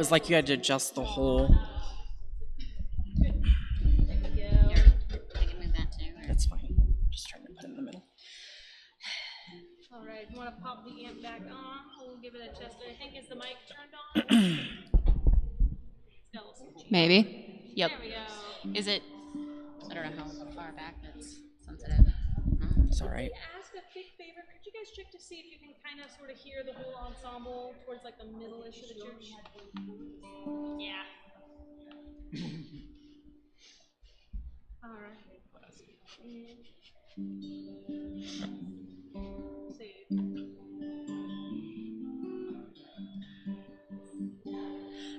was like you had to adjust the whole. Here, I can move that too. That's fine. Just trying to put it in the middle. All right, if you want to pop the amp back on, we'll give it a test. I think, is the mic turned on? Maybe. Yep. There we go. Is it? I don't know how far back it's sensitive. It's all right. Ask a big favor. Could you guys check to see if you can kind of sort of hear the whole ensemble towards like the middle-ish of the church? Yeah. All right. See.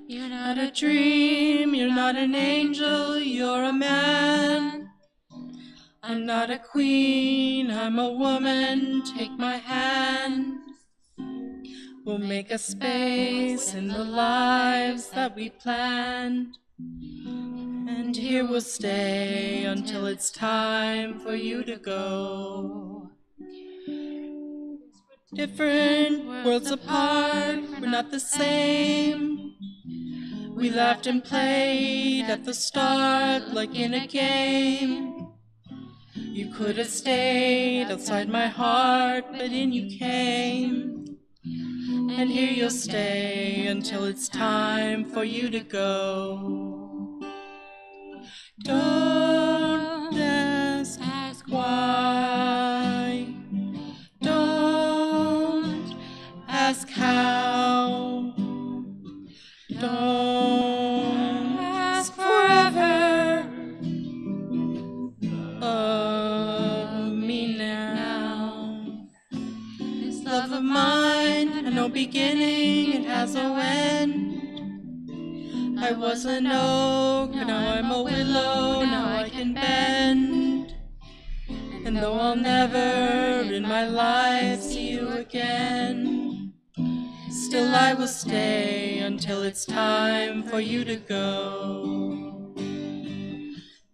You're not a dream, you're not an angel, you're a man. I'm not a queen, I'm a woman, take my hand. We'll make a space in the lives that we planned. And here we'll stay until it's time for you to go. Different worlds apart, we're not the same. We laughed and played at the start like in a game. You could have stayed outside my heart, but in you came. And here you'll stay until it's time for you to go. Don't ask why. Don't ask how. Don't ask forever of me now. This love of mine had no beginning, it has no end. I was an oak, now I'm a willow, now I can bend. And though I'll never in my life see you again, still I will stay until it's time for you to go.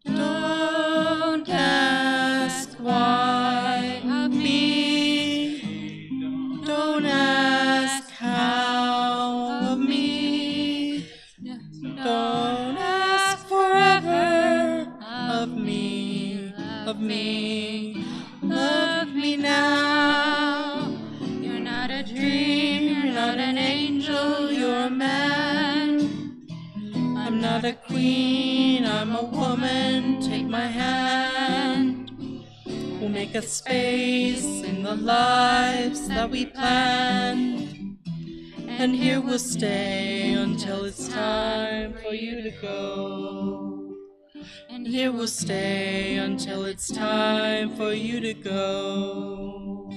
Don't ask why of me. Don't ask how of me. Don't ask forever of me, of me. Love me now. You're not a dream, you're not an angel, you're a man. I'm not a queen, I'm a woman, take my hand. We'll make a space in the lives that we planned. And here we'll stay until it's time for you to go. And here we'll stay until it's time for you to go.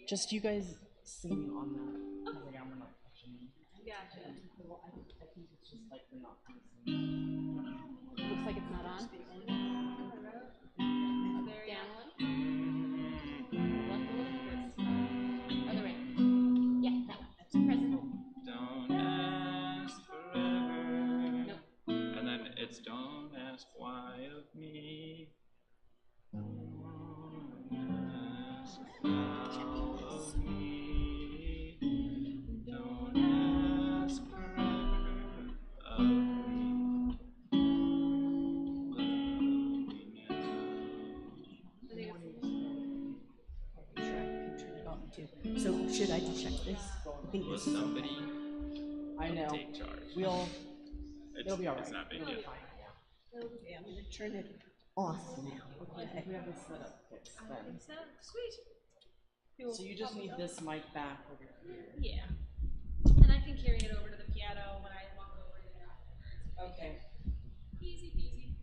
Just you guys sing on that. Like, I'm not touching. Gotcha. I think it's just like we're not singing. Looks like it's not on. There you Down a little. Left a little. Other way. Yeah, that one. That's present. Don't ask forever. Nope. And then it's don't ask why of me. Don't ask how of me. Don't ask forever of me. Love me now. So should I detect this? I think Will this is somebody I know. take charge? It'll be all right. It's not big It'll be deal. fine. Yeah. I'm gonna turn it off now. Okay. We have this set up fixed then. go. Sweet. Cool. So you just need this mic back over here. Yeah. And I can carry it over to the piano when I walk over there. Okay. Easy peasy.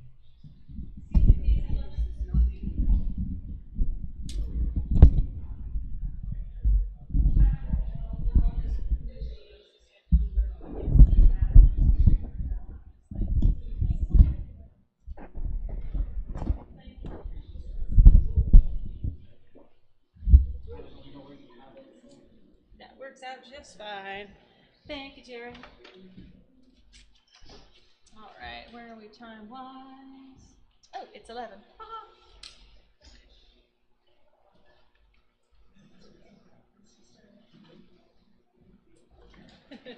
That works out just fine. Thank you, Jerry. All right, where are we time-wise? Oh, it's 11. Alright,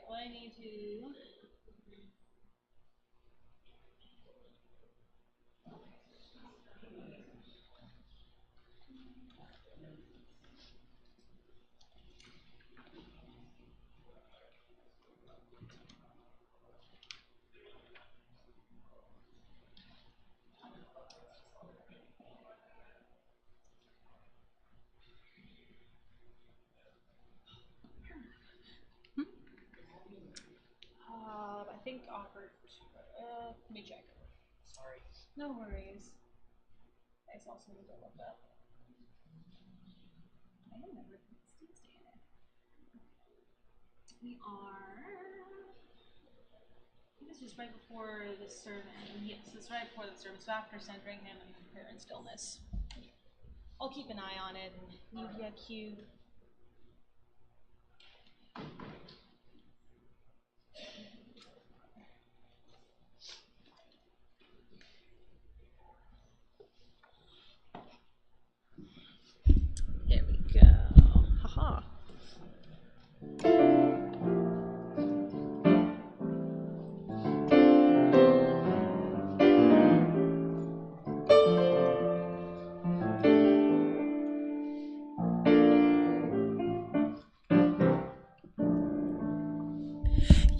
well I need to... I think offered. Let me check. Sorry. No worries. I also need to look up. I don't remember if it's Tuesday in it. We are. I think it's just right before the sermon. Yes, it's right before the sermon. So after centering him and prayer and stillness. I'll keep an eye on it and leave you a cue. There we go. Haha.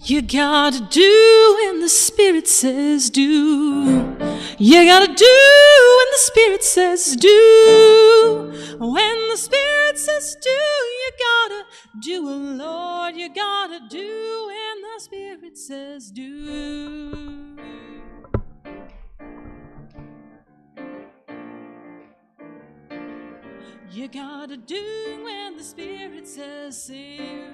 You gotta do when the Spirit says do. You gotta do when the Spirit says do. When the Spirit says do, you gotta do, oh Lord. You gotta do when the Spirit says do. You gotta do when the Spirit says sue.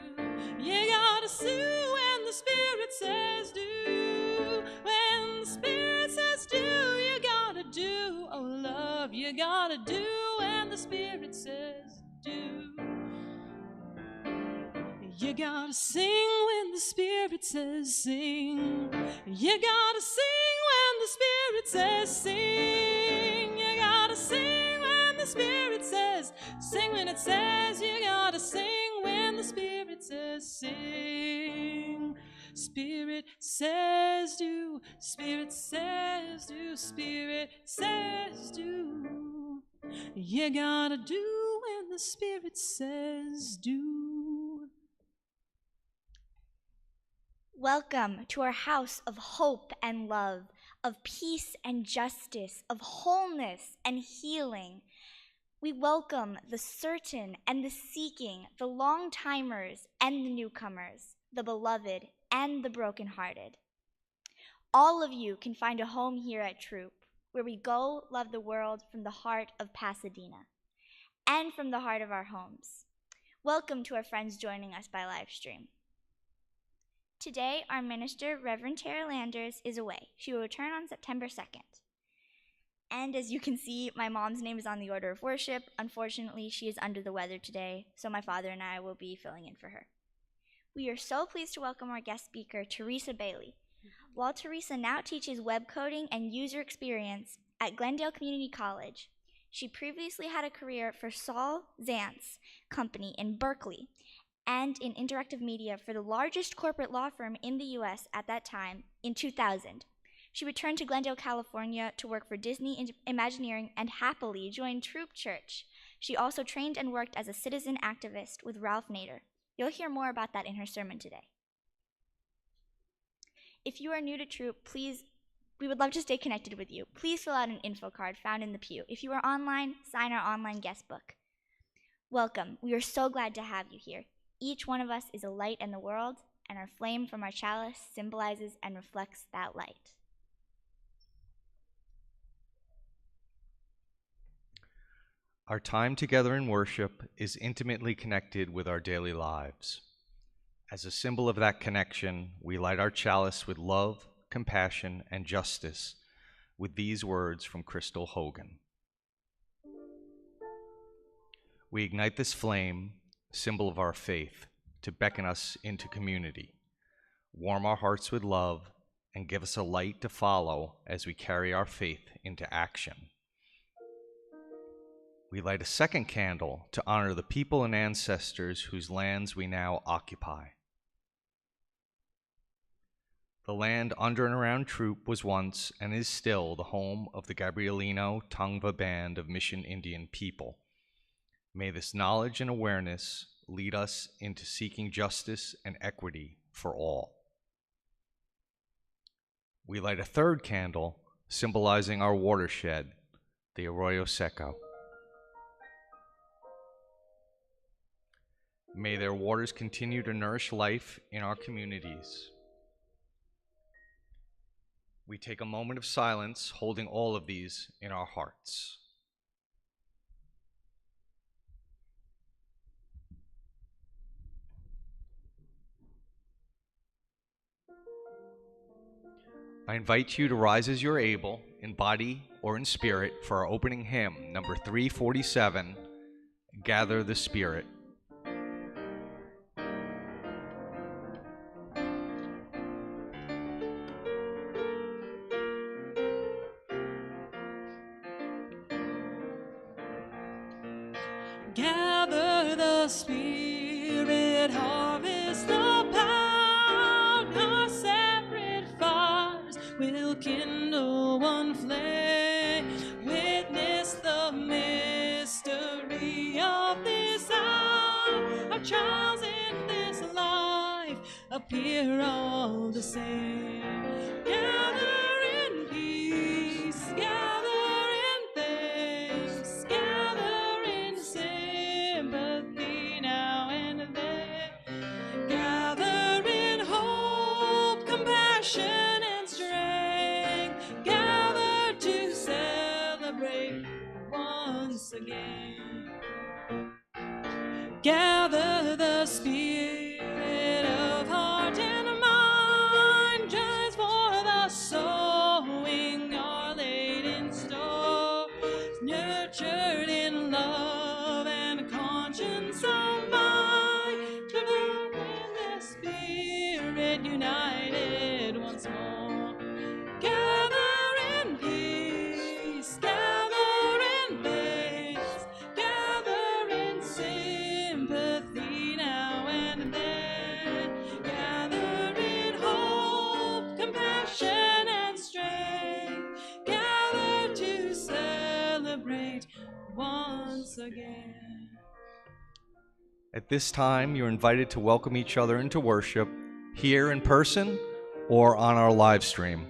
You gotta sue when the Spirit says do. When the Spirit says do, you gotta do, oh love. You gotta do when the Spirit says do. You gotta sing when the Spirit says sing. You gotta sing when the Spirit says sing. You gotta sing when the Spirit says sing. When it says you gotta sing when the Spirit says sing. Spirit says do. Spirit says do. Spirit says do. You gotta do when the Spirit says do. Welcome to our house of hope and love, of peace and justice, of wholeness and healing. We welcome the certain and the seeking, the long-timers and the newcomers, the beloved and the brokenhearted. All of you can find a home here at Throop, where we go love the world from the heart of Pasadena and from the heart of our homes. Welcome to our friends joining us by live stream. Today, our minister, Reverend Tara Landers, is away. She will return on September 2nd. And as you can see, my mom's name is on the order of worship. Unfortunately, she is under the weather today, so my father and I will be filling in for her. We are so pleased to welcome our guest speaker, Teresa Bailey. While Teresa now teaches web coding and user experience at Glendale Community College, she previously had a career for Saul Zantz Company in Berkeley, and in interactive media for the largest corporate law firm in the U.S. at that time in 2000. She returned to Glendale, California to work for Disney Imagineering and happily joined Throop Church. She also trained and worked as a citizen activist with Ralph Nader. You'll hear more about that in her sermon today. If you are new to Throop, we would love to stay connected with you. Please fill out an info card found in the pew. If you are online, sign our online guest book. Welcome. We are so glad to have you here. Each one of us is a light in the world, and our flame from our chalice symbolizes and reflects that light. Our time together in worship is intimately connected with our daily lives. As a symbol of that connection, we light our chalice with love, compassion, and justice with these words from Crystal Hogan. We ignite this flame, symbol of our faith, to beckon us into community, warm our hearts with love, and give us a light to follow as we carry our faith into action. We light a second candle to honor the people and ancestors whose lands we now occupy. The land under and around Throop was once and is still the home of the Gabrielino Tongva Band of Mission Indian people. May this knowledge and awareness lead us into seeking justice and equity for all. We light a third candle symbolizing our watershed, the Arroyo Seco. May their waters continue to nourish life in our communities. We take a moment of silence, holding all of these in our hearts. I invite you to rise as you're able, in body or in spirit, for our opening hymn, number 347, Gather the Spirit. Gather the Spirit, harvest about, our separate fires will kindle one flame. Witness the mystery of this hour, our trials in this life appear all the same. Gather in peace, gather in thanks, gather in sympathy now and then. Gather in hope, compassion, and strength. Gather to celebrate once again. Gather the spirit of heart and mind, just for the sowing are laid in store, nurtured in love and conscience of mine, to live in the spirit united once more. Gather in peace, gather in thanks, gather in sympathy now and then. Gather in hope, compassion, and strength. Gather to celebrate once again. At this time, you're invited to welcome each other into worship, here in person or on our live stream.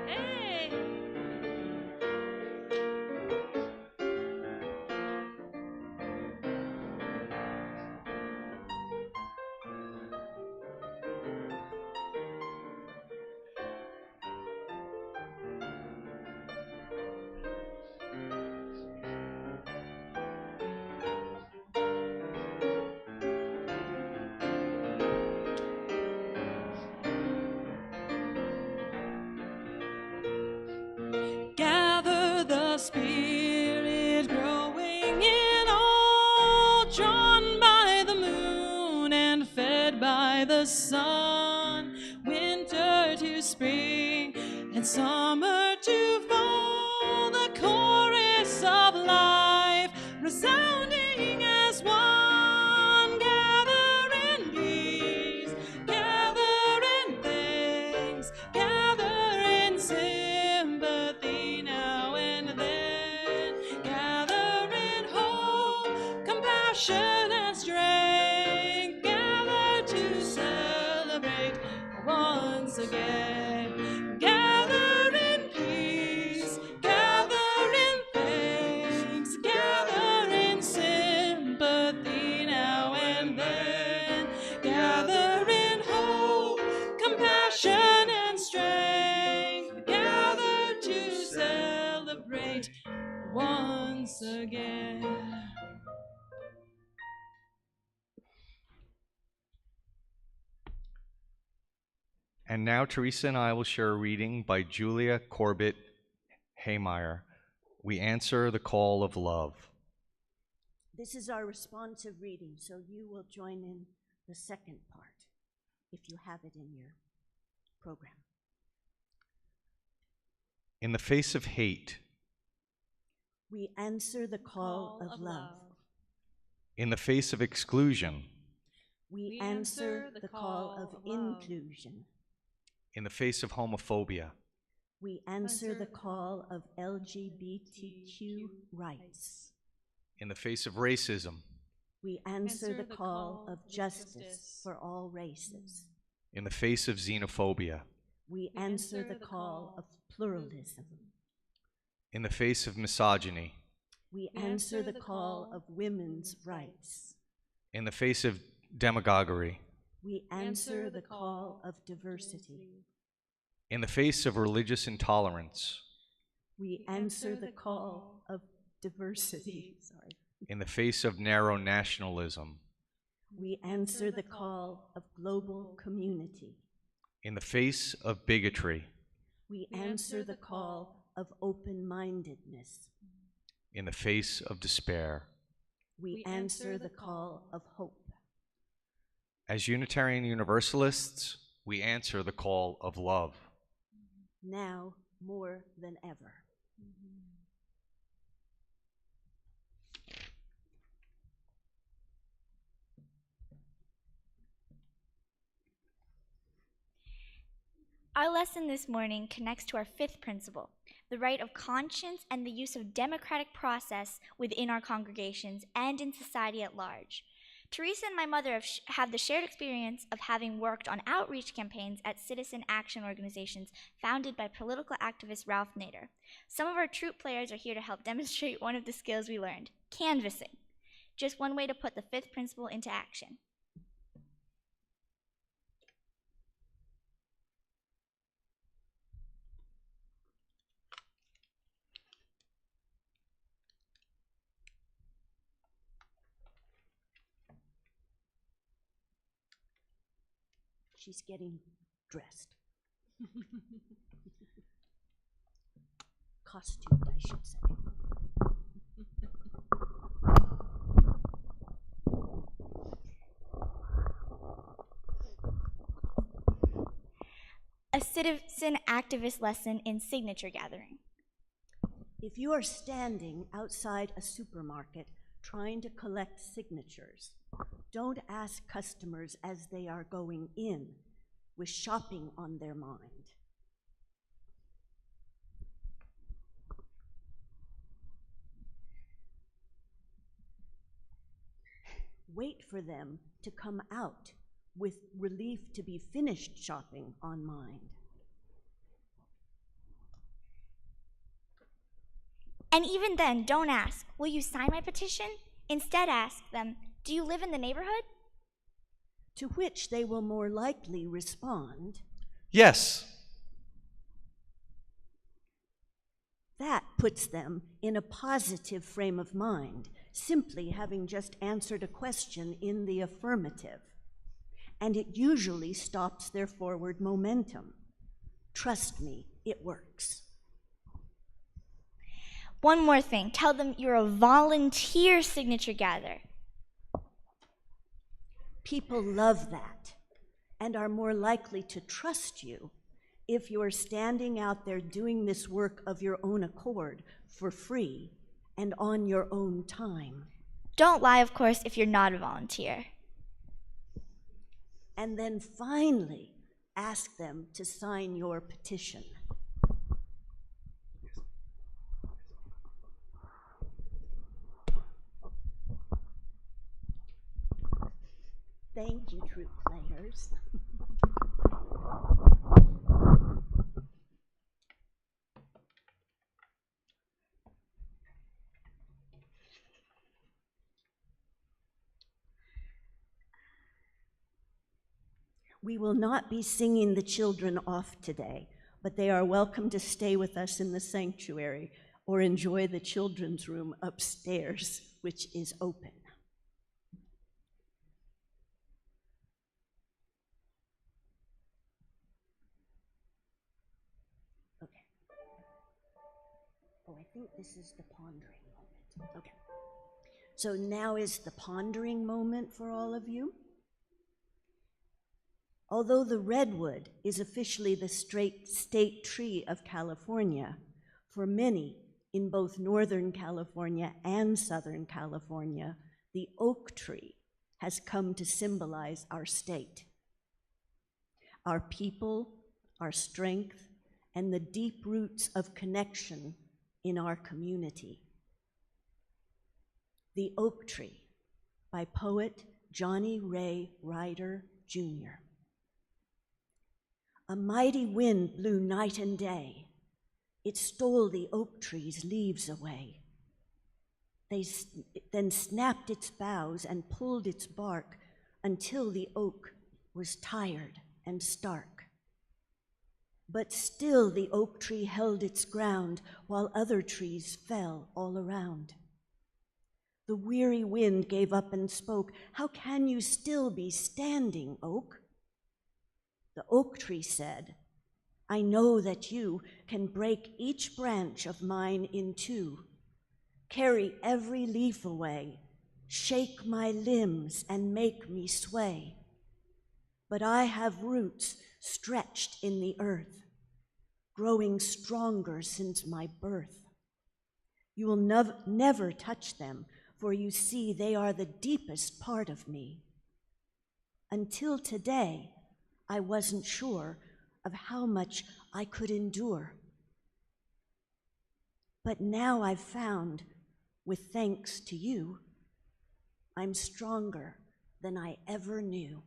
Hey! Gather the spirit growing in all, drawn by the moon and fed by the sun. Winter to spring and summer to fall, the chorus of life resounding as one. Gather in peace, gather in thanks, gather in sympathy now and then. Gather in hope, compassion, and strength. Gather to celebrate once again. Gather in once again. And now Teresa and I will share a reading by Julia Corbett Haymeyer. We answer the call of love. This is our responsive reading, so you will join in the second part if you have it in your program. In the face of hate, We answer the call of love. in the face of exclusion, We answer the call of inclusion. in the face of homophobia, We answer the call of LGBTQ rights. in the face of racism, We answer the call of justice for all races. in the face of xenophobia, We answer the call of pluralism. in the face of misogyny, We answer the call of women's rights. in the face of demagoguery, We answer the call of diversity. in the face of religious intolerance, We answer the call of diversity. in the face of narrow nationalism, We answer the call of global community. in the face of bigotry, We answer the call of open-mindedness. in the face of despair. We answer the call of hope. As Unitarian Universalists, we answer the call of love. Now more than ever. Our lesson this morning connects to our fifth principle, the right of conscience and the use of democratic process within our congregations and in society at large. Teresa and my mother have the shared experience of having worked on outreach campaigns at citizen action organizations founded by political activist Ralph Nader. Some of our Throop players are here to help demonstrate one of the skills we learned, canvassing. Just one way to put the fifth principle into action. She's getting dressed. Costumed, I should say. A citizen activist lesson in signature gathering. If you are standing outside a supermarket trying to collect signatures, don't ask customers as they are going in with shopping on their mind. Wait for them to come out with relief to be finished shopping on mind. And even then, don't ask, will you sign my petition? Instead ask them, do you live in the neighborhood? To which they will more likely respond, Yes. that puts them in a positive frame of mind, simply having just answered a question in the affirmative. And it usually stops their forward momentum. Trust me, it works. One more thing, tell them you're a volunteer signature gatherer. People love that and are more likely to trust you if you're standing out there doing this work of your own accord for free and on your own time. Don't lie, of course, if you're not a volunteer. And then finally, ask them to sign your petition. Thank you, Throop players. We will not be singing the children off today, but they are welcome to stay with us in the sanctuary or enjoy the children's room upstairs, which is open. Okay. Oh, I think this is the pondering moment. Okay. So now is the pondering moment for all of you. Although the redwood is officially the state tree of California, for many in both Northern California and Southern California, the oak tree has come to symbolize our state, our people, our strength, and the deep roots of connection in our community. The Oak Tree by poet Johnny Ray Ryder, Jr. A mighty wind blew night and day. It stole the oak tree's leaves away. They then snapped its boughs and pulled its bark until the oak was tired and stark. But still the oak tree held its ground while other trees fell all around. The weary wind gave up and spoke, "How can you still be standing, oak?" The oak tree said, "I know that you can break each branch of mine in two, carry every leaf away, shake my limbs and make me sway. But I have roots stretched in the earth, growing stronger since my birth. You will never touch them, for you see they are the deepest part of me. Until today, I wasn't sure of how much I could endure. But now I've found, with thanks to you, I'm stronger than I ever knew."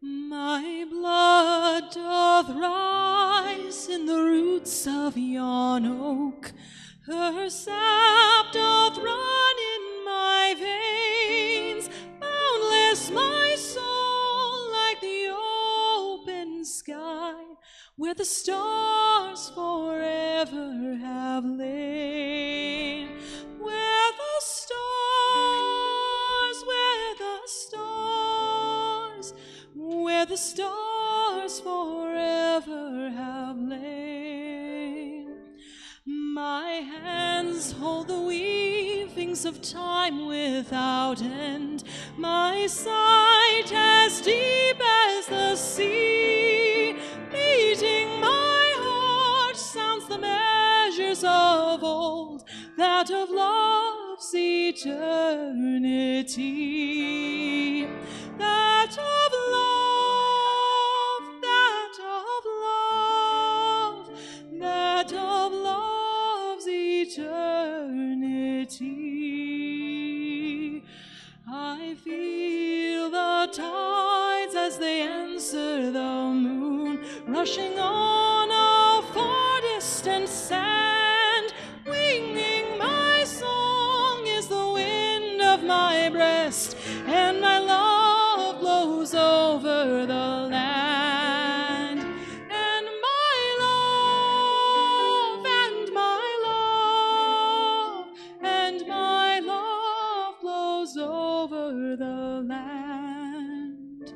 My blood doth rise in the roots of yon oak. Her sap doth run in my veins. Boundless my soul like the open sky, where the stars forever have lain. Where the stars forever have lain. My hands hold the weavings of time without end, my sight as deep as the sea. Beating my heart sounds the measures of old, that of love's eternity. That of love's eternity. I feel the tides as they answer the moon, rushing on a far distant sand. Winging my song is the wind of my breast, and my love blows over the land. And my love, and my love, and my love blows over the land.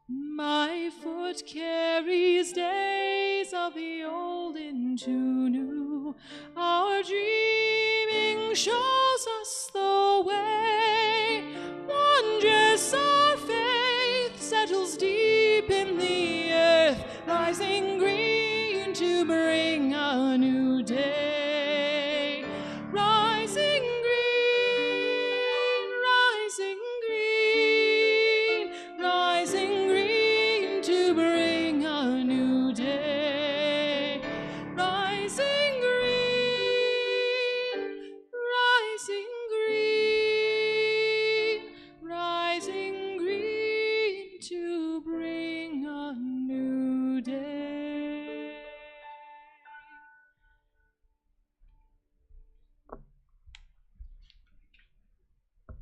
My foot carries days of the old into new. Our dreaming shows us the way. Wondrous our faith settles deep in the earth, rising green to bring a new day. Rising green, rising green, rising green to bring a new day. Rising green, rising green, rising green to bring a new day.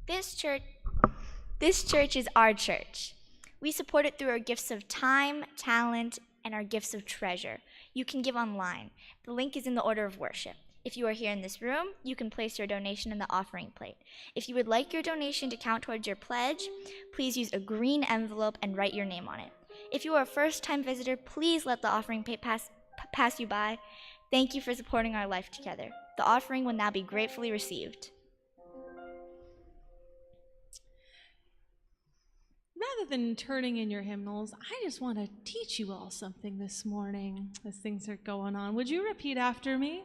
This church is our church. We support it through our gifts of time, talent, and our gifts of treasure. You can give online. The link is in the order of worship. If you are here in this room, you can place your donation in the offering plate. If you would like your donation to count towards your pledge, please use a green envelope and write your name on it. If you are a first-time visitor, please let the offering plate pass you by. Thank you for supporting our life together. The offering will now be gratefully received. Rather than turning in your hymnals, I just want to teach you all something this morning as things are going on. Would you repeat after me?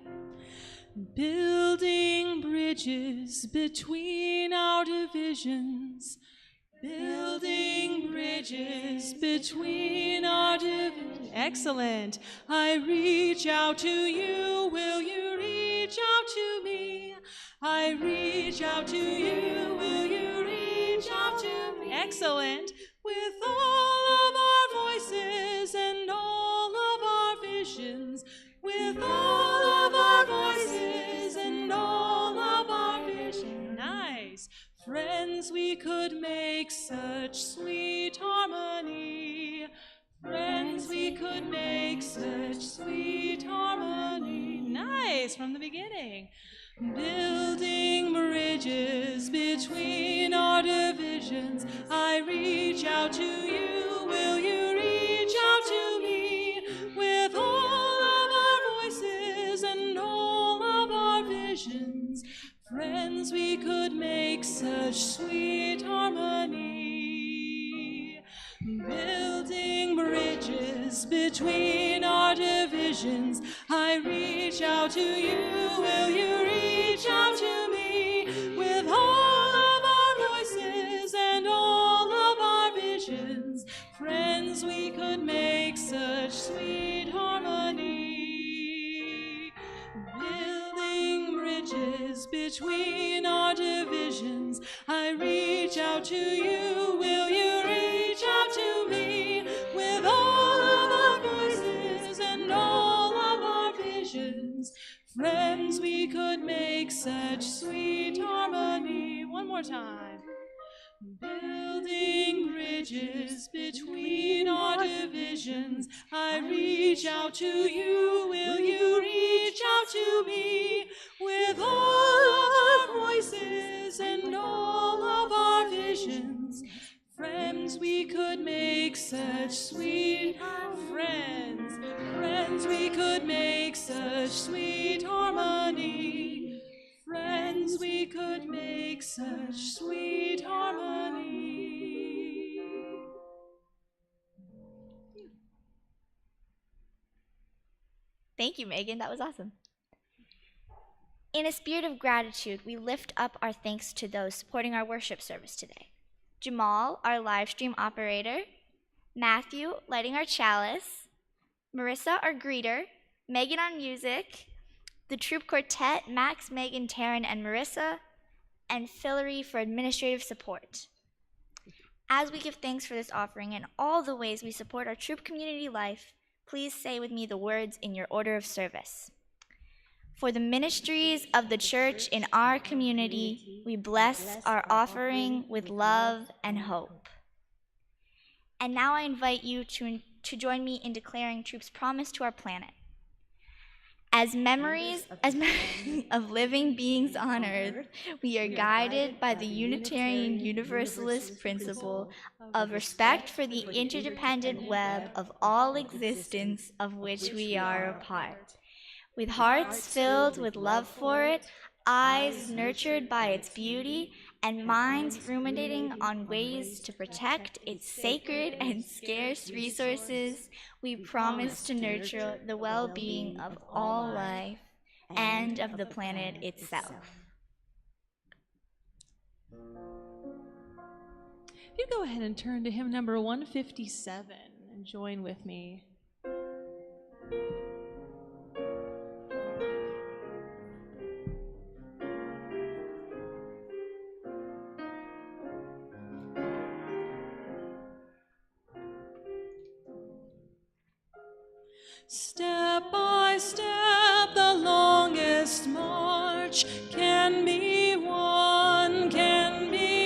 Building bridges between our divisions. Building bridges between our divisions. Excellent. I reach out to you. Will you reach out to me? I reach out to you. Will you reach out to me? Excellent. With all of our voices and all of our visions. With all of our voices and all of our visions. Nice. Friends, we could make such sweet harmony. Friends, we could make such sweet harmony. Nice, from the beginning. Building bridges between our divisions. I reach out to you. Will you reach out to me? With all of our voices and all of our visions. Friends, we could make such sweet harmony. Building bridges between our divisions. I reach out to you. Will you reach out to me? With all of our voices and all of our visions. Friends, we could make such sweet harmony. Building bridges between our divisions. I reach out to you. Will you reach out to me? With all of our voices and all of our visions. Friends, we could make such sweet harmony. One more time. Building bridges between our divisions. I reach out to you. Will you reach out to me? With all of our voices and all of our visions. Friends, we could make such sweet friends. Friends, we could make such sweet harmony. Friends, we could make such sweet harmony. Thank you, Megan. That was awesome. In a spirit of gratitude, we lift up our thanks to those supporting our worship service today. Jamal, our live stream operator, Matthew, lighting our chalice, Marissa, our greeter, Megan on music, the Throop Quartet, Max, Megan, Taryn, and Marissa, and Fillory for administrative support. As we give thanks for this offering and all the ways we support our Throop community life, please say with me the words in your order of service. For the ministries of the church in our community, we bless our offering with love and hope. And now I invite you to join me in declaring Throop's promise to our planet. As memories of living beings on earth, we are guided by the Unitarian Universalist principle of respect for the interdependent web of all existence of which we are a part. With hearts filled with love for it, eyes nurtured by its beauty, and minds ruminating on ways to protect its sacred and scarce resources, we promise to nurture the well-being of all life and of the planet itself. If you go ahead and turn to hymn number 157 and join with me. Step by step, the longest march can be won, can be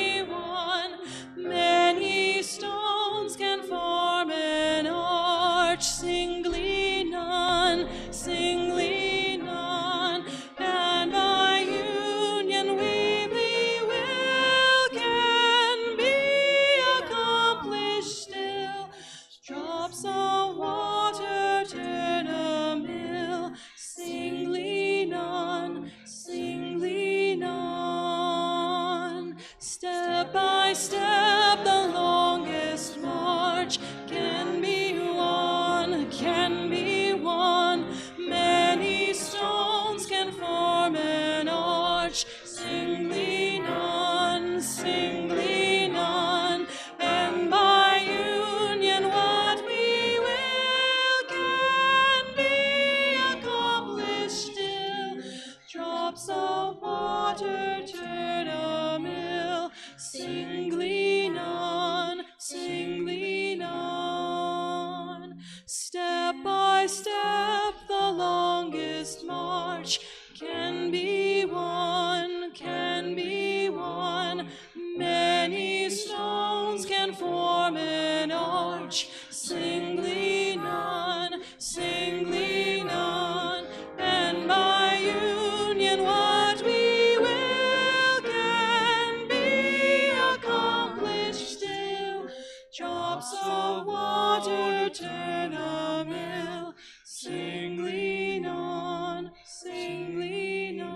arch can be one, can be one. Many stones can form an arch, singly none, singly none. And by union what we will can be accomplished still. Drops of water turn a mill, singly none, singly none.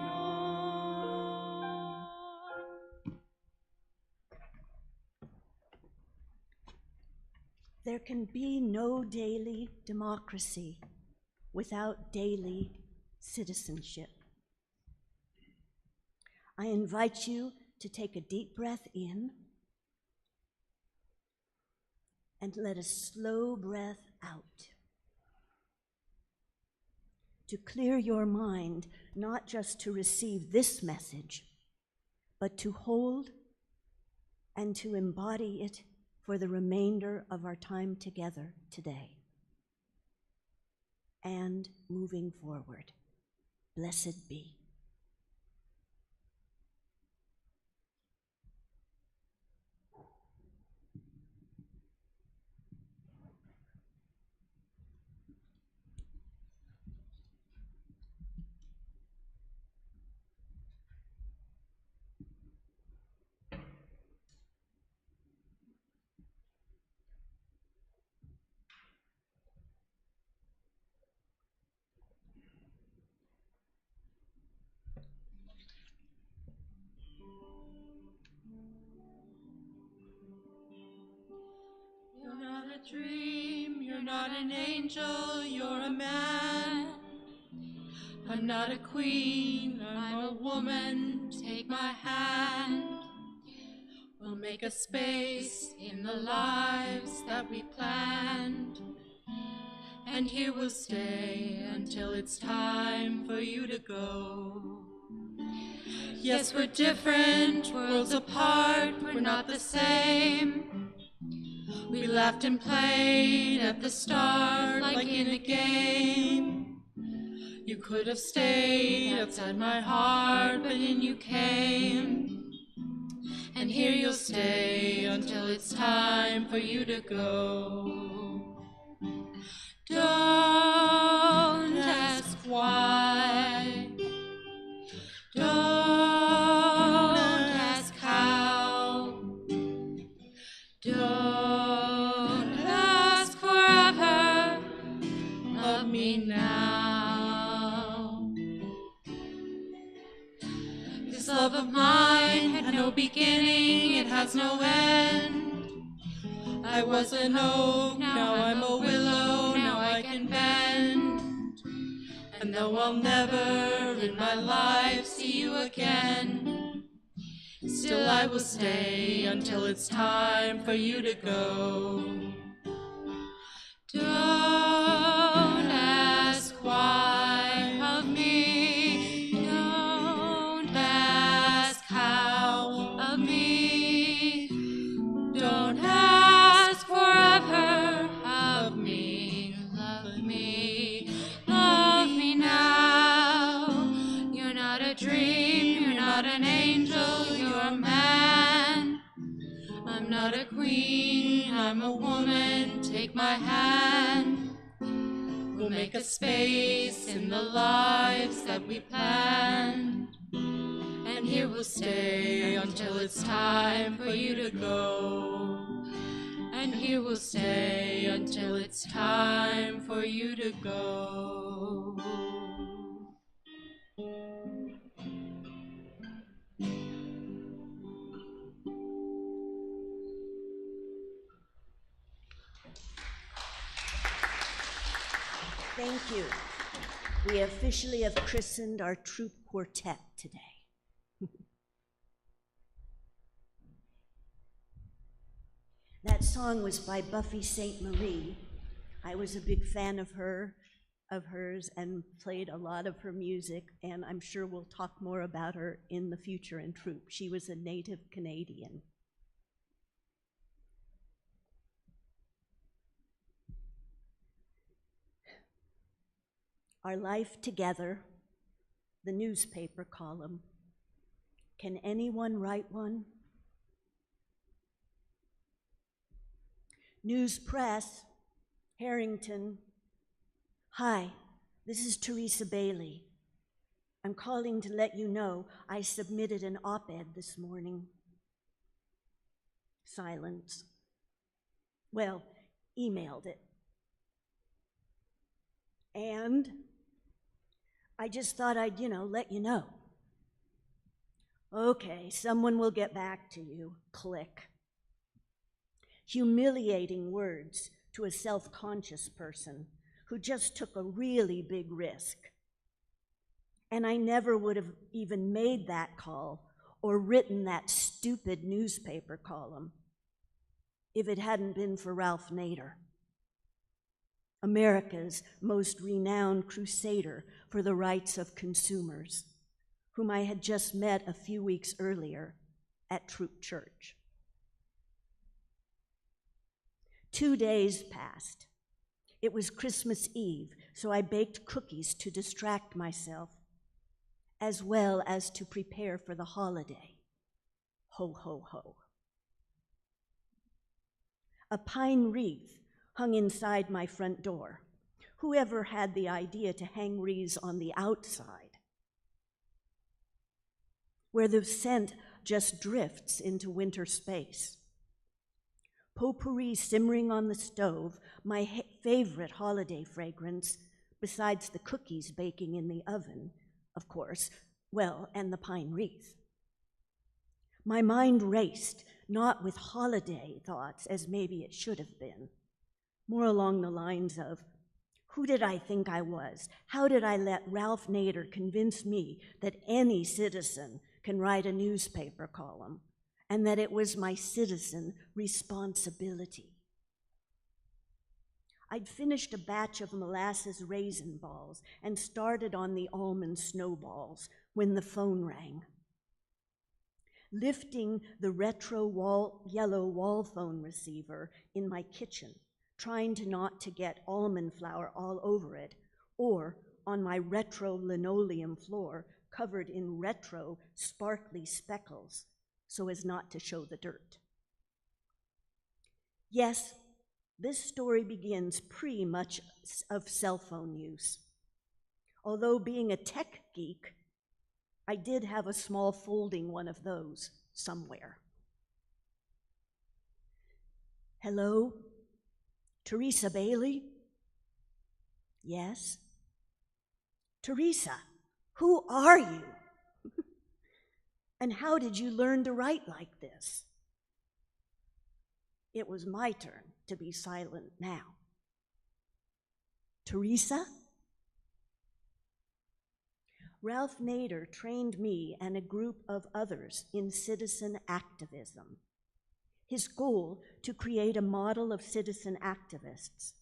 There can be no daily democracy without daily citizenship. I invite you to take a deep breath in and let a slow breath out. To clear your mind, not just to receive this message, but to hold and to embody it for the remainder of our time together today and moving forward. Blessed be. You're not a dream, you're not an angel, you're a man. I'm not a queen, I'm a woman, take my hand. We'll make a space in the lives that we planned. And here we'll stay until it's time for you to go. Yes, we're different, worlds apart, we're not the same. We laughed and played at the start like in a game. You could have stayed outside my heart, but in you came. And here you'll stay until it's time for you to go. Don't ask why. Don't ask how. Don't ask forever of me now. This love of mine had no beginning, it has no end. I was an oak, now I'm a willow, now I can bend. And though I'll never in my life see you again, still I will stay until it's time for you to go. Don't ask why of me, don't ask how of me, don't ask forever of me. Love me now. You're not a dream, you're not an angel, you're a man. I'm not a queen, I'm a woman, take my hand. We'll make a space in the lives that we planned. And here we'll stay until it's time for you to go. And here we'll stay until it's time for you to go. Thank you. We officially have christened our Throop quartet today. That song was by Buffy St. Marie. I was a big fan of hers, and played a lot of her music, and I'm sure we'll talk more about her in the future in Throop. She was a native Canadian. Our life together the newspaper column. Can anyone write one? News Press, Harrington. Hi, this is Teresa Bailey. I'm calling to let you know I submitted an op-ed this morning. Silence. Well, emailed it. And I just thought I'd, let you know. Okay, someone will get back to you. Click. Humiliating words to a self-conscious person who just took a really big risk. And I never would have even made that call or written that stupid newspaper column if it hadn't been for Ralph Nader, America's most renowned crusader for the rights of consumers, whom I had just met a few weeks earlier at Throop Church. 2 days passed. It was Christmas Eve, so I baked cookies to distract myself, as well as to prepare for the holiday. Ho, ho, ho. A pine wreath hung inside my front door. Whoever had the idea to hang wreaths on the outside, where the scent just drifts into winter space? Potpourri simmering on the stove, my favorite holiday fragrance, besides the cookies baking in the oven, of course, and the pine wreath. My mind raced, not with holiday thoughts, as maybe it should have been, more along the lines of, who did I think I was? How did I let Ralph Nader convince me that any citizen can write a newspaper column, and that it was my citizen responsibility? I'd finished a batch of molasses raisin balls and started on the almond snowballs when the phone rang. Lifting the retro yellow wall phone receiver in my kitchen, trying not to get almond flour all over it, or on my retro linoleum floor covered in retro sparkly speckles, so as not to show the dirt. Yes, this story begins pre-much of cell phone use. Although being a tech geek, I did have a small folding one of those somewhere. Hello? Teresa Bailey? Yes? Teresa, who are you? And how did you learn to write like this? It was my turn to be silent now. Teresa? Ralph Nader trained me and a group of others in citizen activism. His goal to create a model of citizen activists,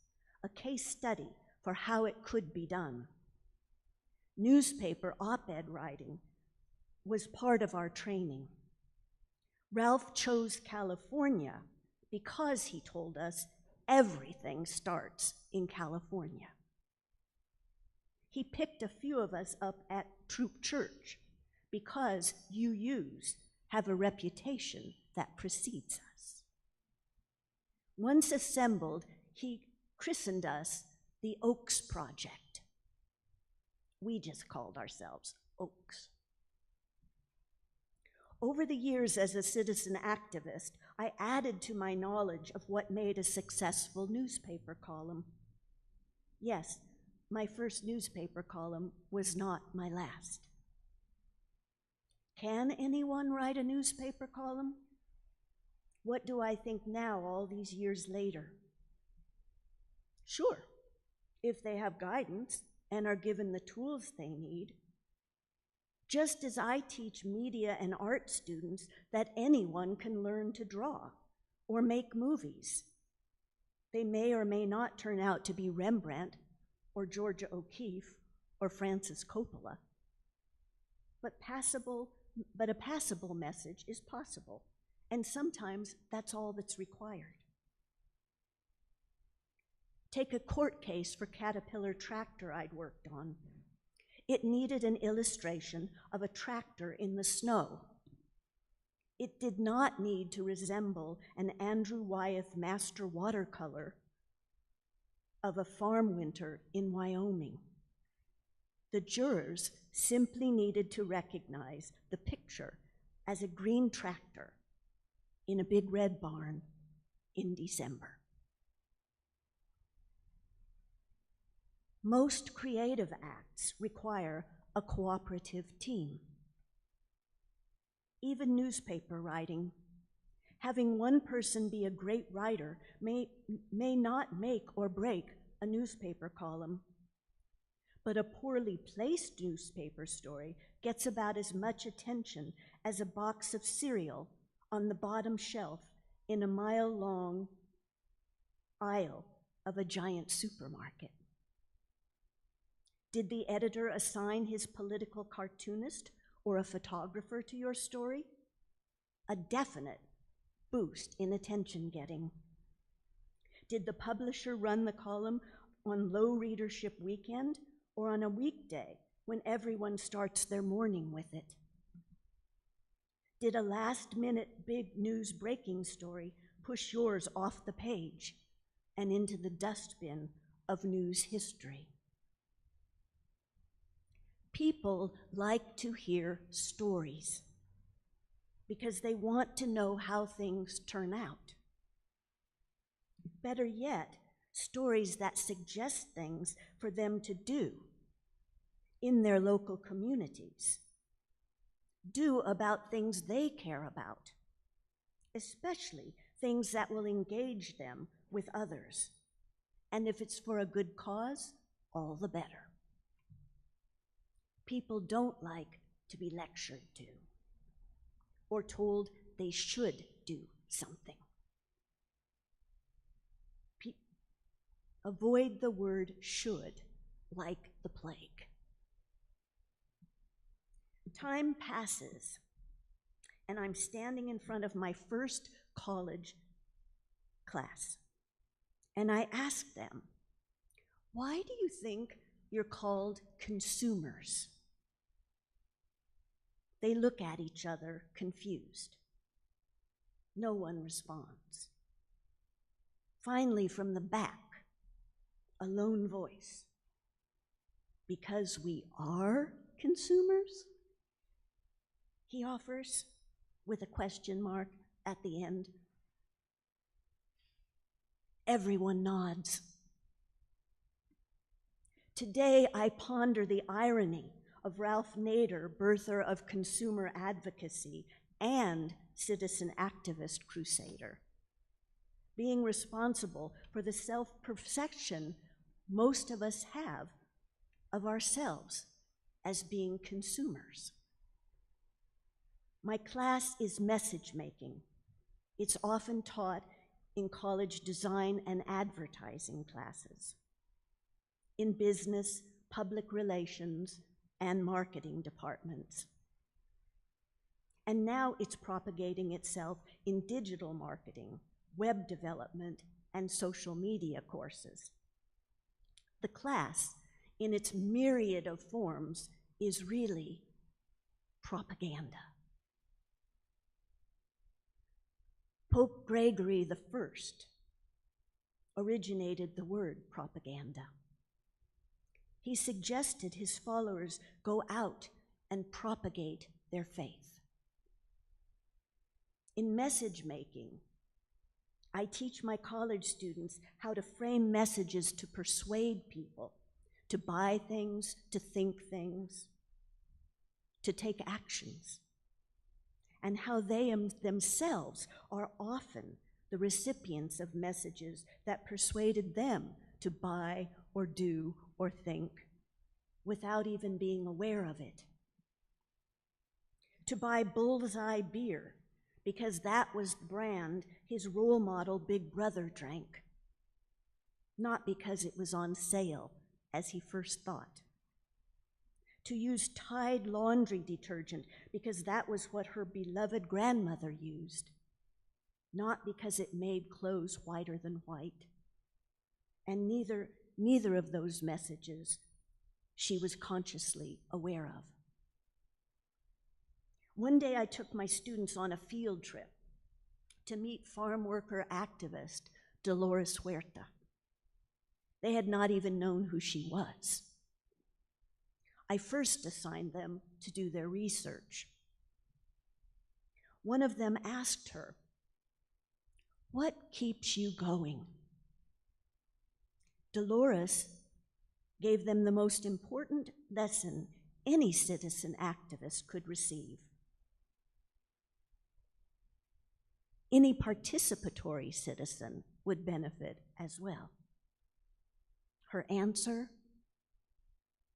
a case study for how it could be done. Newspaper op-ed writing was part of our training. Ralph chose California because, he told us, everything starts in California. He picked a few of us up at Throop Church because UUs have a reputation that precedes us. Once assembled, he christened us the Oaks Project. We just called ourselves Oaks. Over the years as a citizen activist, I added to my knowledge of what made a successful newspaper column. Yes, my first newspaper column was not my last. Can anyone write a newspaper column? What do I think now, all these years later? Sure, if they have guidance and are given the tools they need. Just as I teach media and art students that anyone can learn to draw or make movies. They may or may not turn out to be Rembrandt or Georgia O'Keeffe or Francis Coppola. But a passable message is possible, and sometimes that's all that's required. Take a court case for Caterpillar tractor I'd worked on. It needed an illustration of a tractor in the snow. It did not need to resemble an Andrew Wyeth master watercolor of a farm winter in Wyoming. The jurors simply needed to recognize the picture as a green tractor in a big red barn in December. Most creative acts require a cooperative team. Even newspaper writing. Having one person be a great writer may not make or break a newspaper column, but a poorly placed newspaper story gets about as much attention as a box of cereal on the bottom shelf in a mile-long aisle of a giant supermarket. Did the editor assign his political cartoonist or a photographer to your story? A definite boost in attention getting. Did the publisher run the column on low readership weekend or on a weekday when everyone starts their morning with it? Did a last-minute big news breaking story push yours off the page and into the dustbin of news history? People like to hear stories because they want to know how things turn out. Better yet, stories that suggest things for them to do in their local communities. Do about things they care about, especially things that will engage them with others. And if it's for a good cause, all the better. People don't like to be lectured to or told they should do something. Avoid the word should like the plague. Time passes, and I'm standing in front of my first college class, and I ask them, why do you think you're called consumers? They look at each other confused. No one responds. Finally, from the back, a lone voice. Because we are consumers? He offers, with a question mark at the end. Everyone nods. Today, I ponder the irony of Ralph Nader, birther of consumer advocacy and citizen activist crusader, being responsible for the self-perception most of us have of ourselves as being consumers. My class is message making. It's often taught in college design and advertising classes, in business, public relations, and marketing departments. And now it's propagating itself in digital marketing, web development, and social media courses. The class, in its myriad of forms, is really propaganda. Pope Gregory I originated the word propaganda. He suggested his followers go out and propagate their faith. In message making, I teach my college students how to frame messages to persuade people, to buy things, to think things, to take actions, and how they themselves are often the recipients of messages that persuaded them to buy or do or think without even being aware of it. To buy Bullseye beer because that was the brand his role model Big Brother drank, not because it was on sale as he first thought. To use Tide laundry detergent because that was what her beloved grandmother used, not because it made clothes whiter than white. And neither of those messages she was consciously aware of. One day I took my students on a field trip to meet farm worker activist Dolores Huerta. They had not even known who she was. I first assigned them to do their research. One of them asked her, "What keeps you going?" Dolores gave them the most important lesson any citizen activist could receive. Any participatory citizen would benefit as well. Her answer: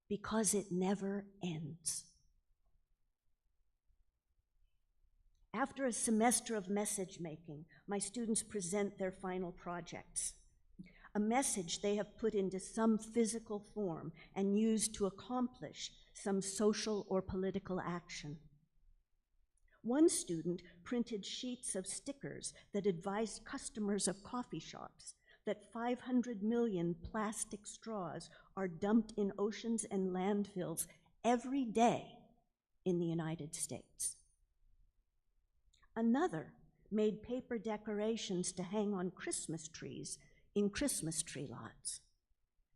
because it never ends. After a semester of message making, my students present their final projects, a message they have put into some physical form and used to accomplish some social or political action. One student printed sheets of stickers that advised customers of coffee shops that 500 million plastic straws are dumped in oceans and landfills every day in the United States. Another made paper decorations to hang on Christmas trees in Christmas tree lots,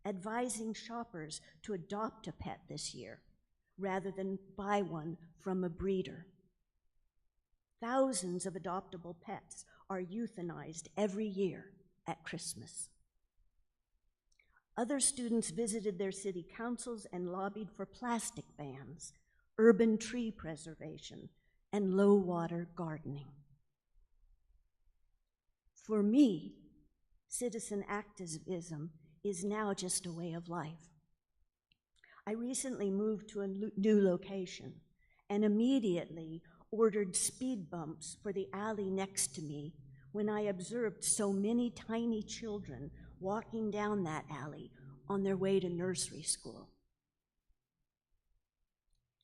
advising shoppers to adopt a pet this year rather than buy one from a breeder. Thousands of adoptable pets are euthanized every year at Christmas. Other students visited their city councils and lobbied for plastic bans, urban tree preservation, and low-water gardening. For me, citizen activism is now just a way of life. I recently moved to a new location and immediately ordered speed bumps for the alley next to me when I observed so many tiny children walking down that alley on their way to nursery school.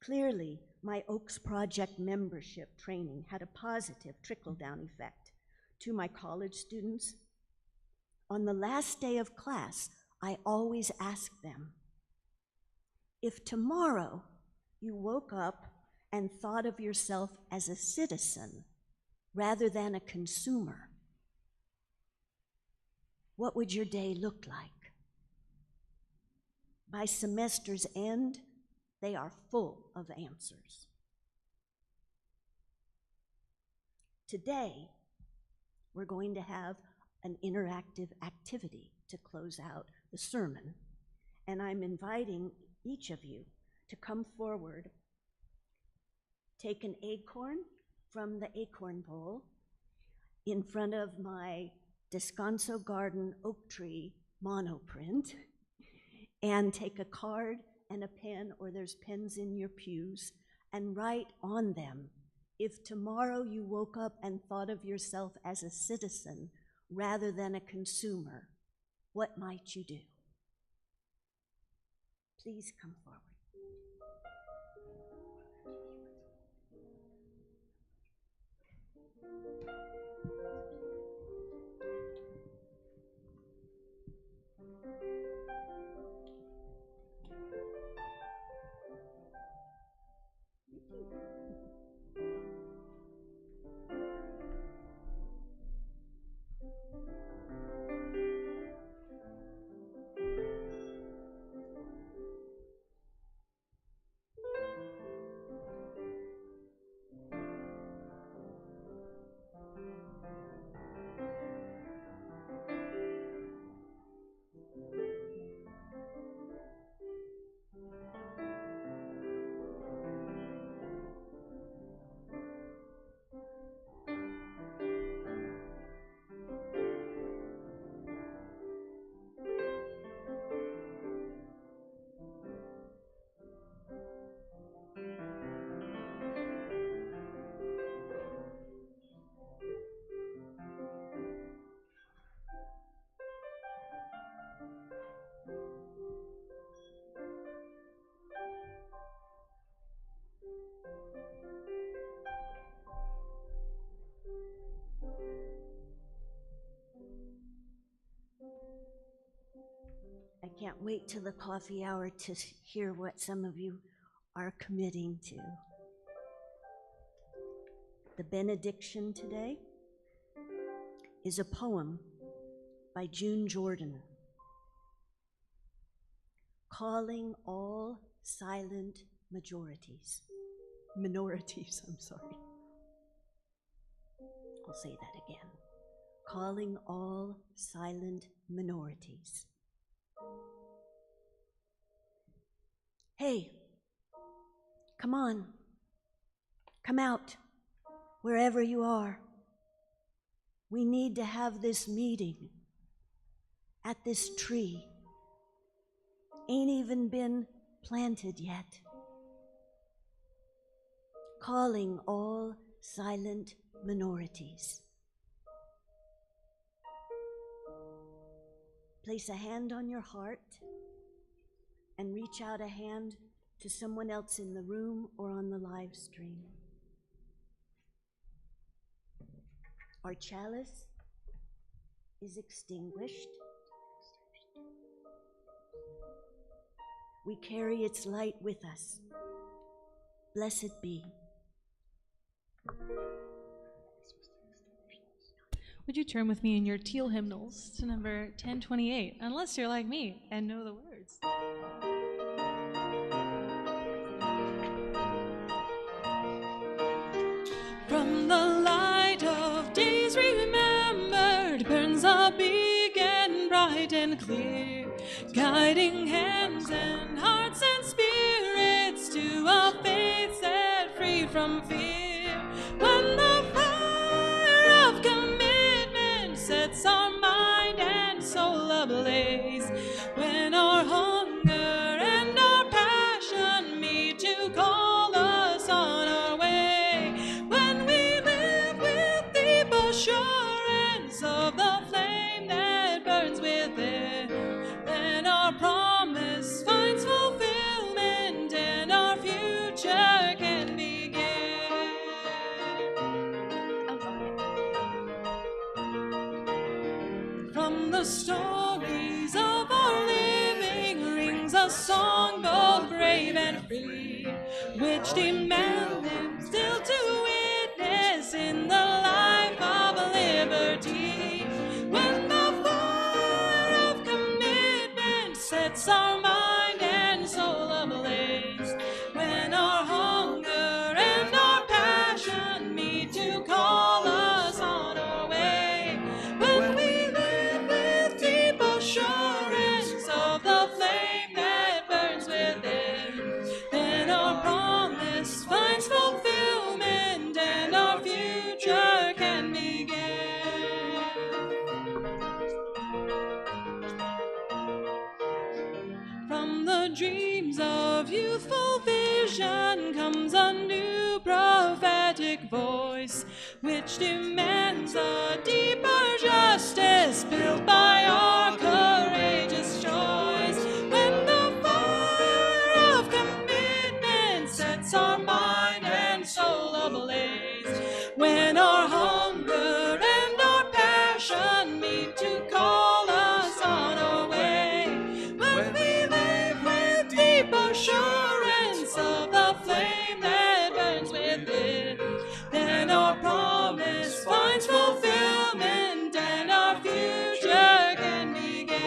Clearly, my Oaks Project membership training had a positive trickle-down effect to my college students. On the last day of class, I always ask them, if tomorrow you woke up and thought of yourself as a citizen rather than a consumer, what would your day look like? By semester's end, they are full of answers. Today, we're going to have an interactive activity to close out the sermon, and I'm inviting each of you to come forward, take an acorn from the acorn bowl in front of my Descanso Garden oak tree monoprint, and take a card and a pen, or there's pens in your pews, and write on them, if tomorrow you woke up and thought of yourself as a citizen rather than a consumer, what might you do? Please come forward. wait till the coffee hour to hear what some of you are committing to. The benediction today is a poem by June Jordan, calling all silent minorities, I'm sorry. I'll say that again. Calling all silent minorities. Hey, come on, come out, wherever you are. We need to have this meeting at this tree. Ain't even been planted yet. Calling all silent minorities. Place a hand on your heart and reach out a hand to someone else in the room or on the live stream. Our chalice is extinguished. We carry its light with us. Blessed be. Would you turn with me in your teal hymnals to number 1028, unless you're like me and know the words. From the light of days remembered burns a big and bright and clear, guiding hands and hearts and spirits to a faith set free from fear. When the fire of commitment sets our mind and soul ablaze, when our hunger and our passion meet to call us on our way, when we live with deep assurance of the flame that burns within, then our promise finds fulfillment and our future can begin. From the stories of our living rings a song both brave and free, which demand them still to witness in the life of liberty. When the fire of commitment sets our mind and soul ablaze, when our hunger and our passion meet to call us on our way, when we live with deep assurance of the flame that burns within, then our promise finds fulfillment and our future can begin. From the dreams of youthful vision comes a new prophetic voice, which demands a deeper justice built by our courageous choice. When the fire of commitment sets our mind and soul ablaze, when our hunger and our passion meet to call us on our way, when we live with deep assurance of the flame that burns within, then our promise finds fulfillment and our future can begin.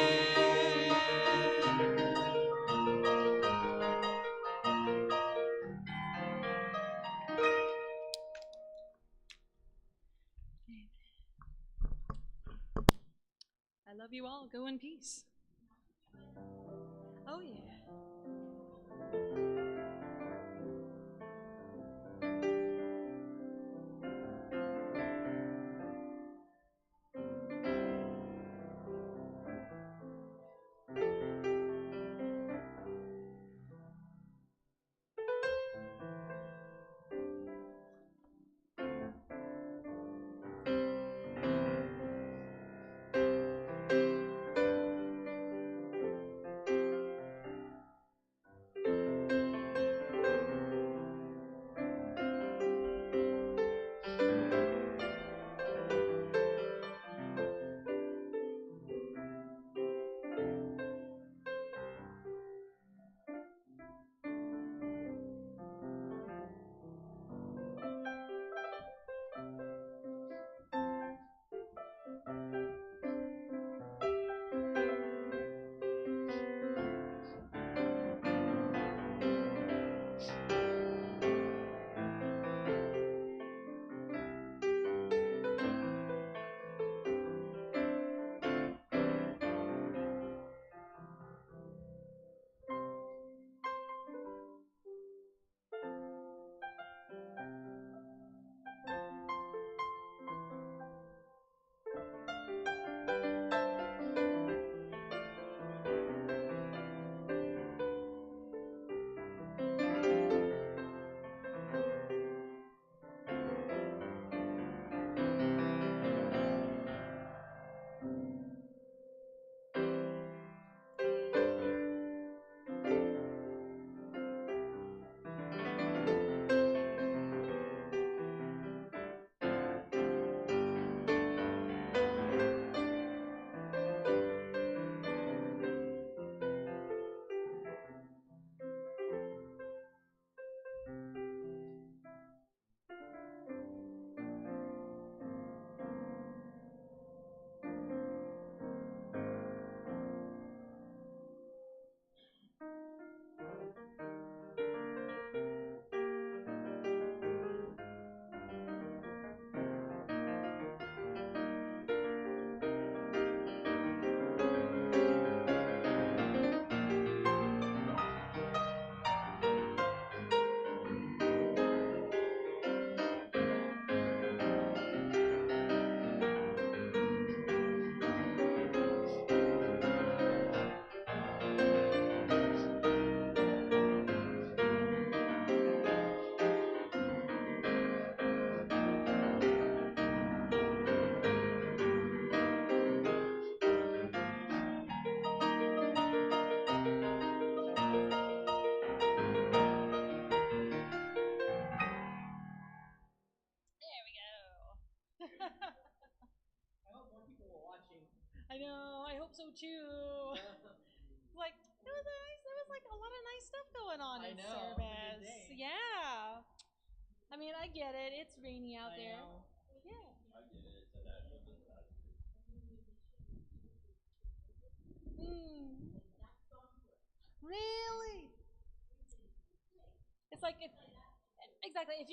I love you all. Go in peace. Oh, yeah. I mean, I get it. It's rainy out there. Yeah. Mm. Really? It's like exactly. If you